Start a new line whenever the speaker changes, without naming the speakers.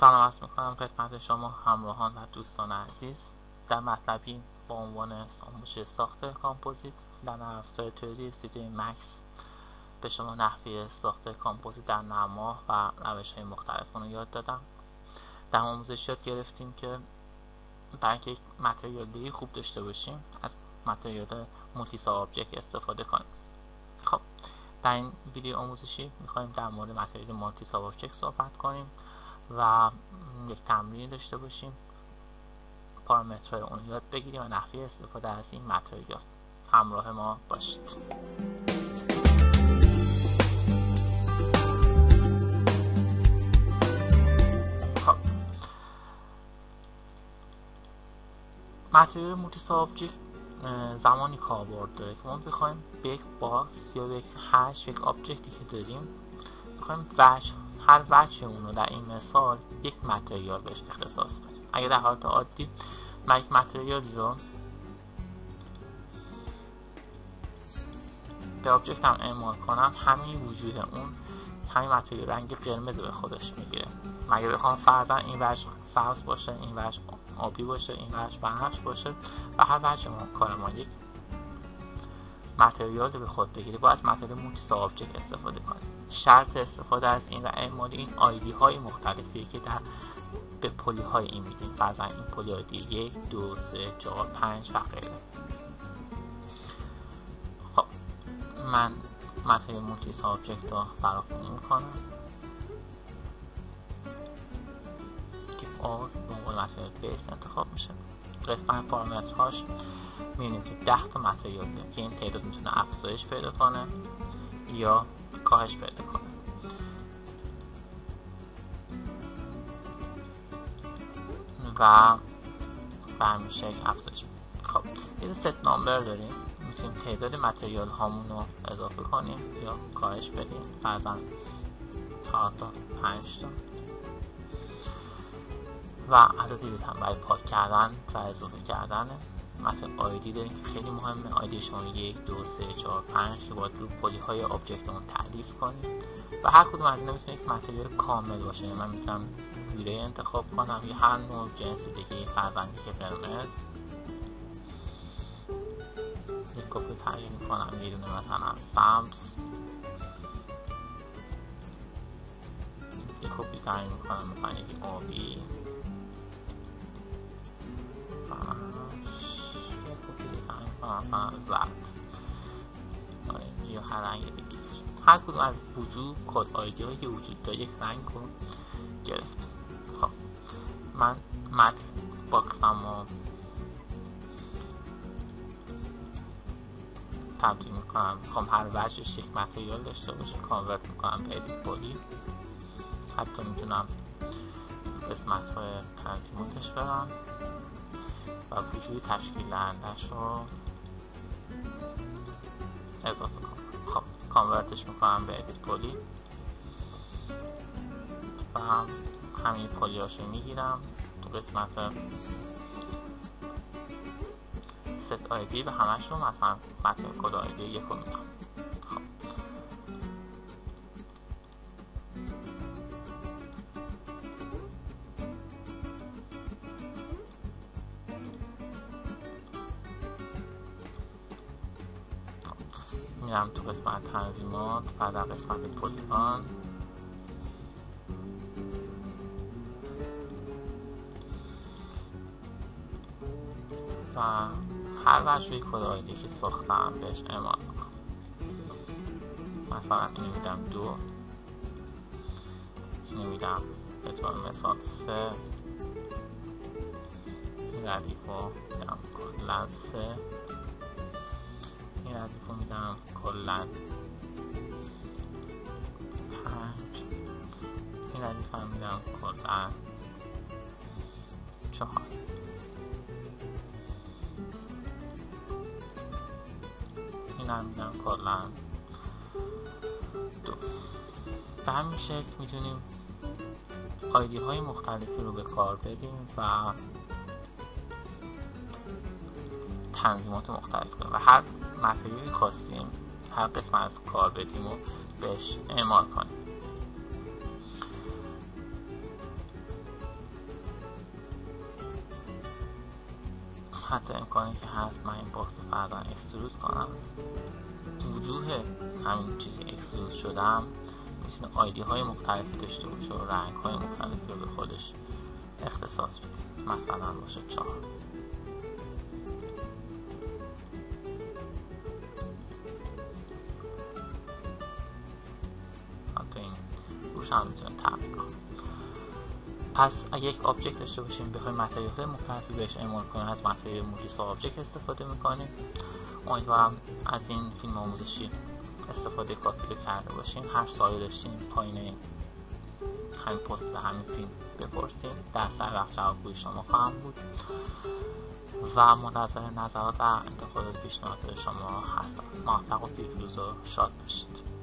سلام عرض میکنم خدمت شما همراهان و دوستان عزیز در مطلبی با عنوان آموزش ساخت کامپوزیت در نرم افزار توری استودیوی مکس به شما نحوه ساخت کامپوزیت در نرم‌افزار و روش‌های مختلف رو یاد دادم. در آموزش یاد گرفتیم که برای اینکه یک متریالی خوب داشته باشیم از متریال مولتی ساب آبجکت استفاده کنیم. خب در این ویدیو آموزشی می‌خوایم در مورد متریال مولتی ساب آبجکت صحبت کنیم و یک تمرین داشته باشیم، پارامترهای اون یاد بگیریم و نحوه استفاده از این متریال. همراه ما باشید. خب متریال مولتی ساب آبجکت زمانی کاربرد داره که ما بخوایم به یک باکس یا یک هش، یک آبجکتی که داریم بخوایم هر وجه اون رو در این مثال یک متریال بهش اختصاص بدیم. اگر در حالت عادی من یک متریالی رو به آبجکتم اعمال کنم، همین وجود اون همین متریال رنگ قرمز به خودش میگیره. مگه بخوام فرضاً این وجه سبز باشه، این وجه آبی باشه، این وجه بنفش باشه و هر وجه ما یک متریال به خود بگیره، باید از متریال مولتی ساب آبجکت استفاده کنیم. شرط استفاده از این و اعمال این آیدی های مختلفی که به پلی های این میدیم، فرضاً این پلی آیدی 1 2 3 4 5 و غیره. خب من متریال مولتی ساب آبجکت رو فراخوانی میکنم که به عنوان متریال بیس انتخاب میشه. قسمت پارامترهاش می‌بینیم که 10 تا متریال داریم که این تعداد میتونه افزایش پیدا کنه یا کاهش پیدا کنه. و به همین شکل افزایش میده. خب یه ست نامبر داریم، میتونیم تعداد متریال هامون رو اضافه کنیم یا کاهش بدیم، فرضاً 4 تا 5 تا. و عددی هم برای پاک کردن و اضافه کردن. مثلا آیدی داریم که خیلی مهمه، آیدی شما 1 2 3 4 5 که باید رو پلی های آبجکتمون تعریف کنیم و هر کدوم از اینا میتونه یک متریال کامل باشه. من میتونم ویره انتخاب کنم یا هر نوع جنس دیگه، فرضاً که قرمز یک کپی تعیین میکنم، یه دونه مثلا سبز یک کپی تعیین میکنم، مثلا یکی آبی مثلا زرد یا هر رنگ دیگه. هر کدوم از وجود کد آیدی هایی که وجود داره یک رنگ رو گرفت. خب من باکسم رو تبدیل میکنم، میخوام هر وجهش یک متریال داشته باشه، کانورت میکنم به ادیت پلی. حتی میتونم قسمت های تنظیماتش برم و وجود تشکیل دهندش رو اضافه کنم. خب کانورتش میکنم به ادیت پلی و همین پلی هاشو میگیرم تو قسمت ست آیدی و همش رو مثلا متریال کد آیدی 1 رو میکنم. خب میرم تو قسمت تنظیمات و در قسمت پلیگان و هر وجهی کد آیدی که ساختم بهش اعمال میکنم. مثلا اینو میدم 2، اینو میدم به طور مثال 3، این ردیف رو میدم کلن 3، این ردیف رو میدم کلن 5، این ردیف رو میدم کلن 4. این هم میدم کلن 2. به همین شکل میتونیم آیدی های مختلفی رو به کار بدیم و تنظیمات مختلف کنیم و هر متریالی خواستیم هر قسم از کار بدیم و بهش اعمال کنیم. حتی امکانی که هست من این باکس فردا اکسترود کنم. وجوه همین چیزی اکسترود شدم میتونه آیدی های مختلفی داشته باشه و رنگ های مختلفی رو به خودش اختصاص بده. مثلا باشه 4. حتی این روش هم میتونه تعبیر کنم. پس اگه یک آبجکت داشته باشیم بخوایم متریال مختلفی بهش اعمال کنیم، از متریال موجی آبجکت استفاده میکنیم. امیدوارم از این فیلم آموزشی استفاده کافی رو کرده باشین. هر سوالی داشتین پایین همین پست همین فیلم بپرسید، در سر وقت جوابگوی شما خواهم بود و منتظر نظرات و انتقادات پیشنهادات شما هستم. موفق و پیروز و شاد باشید.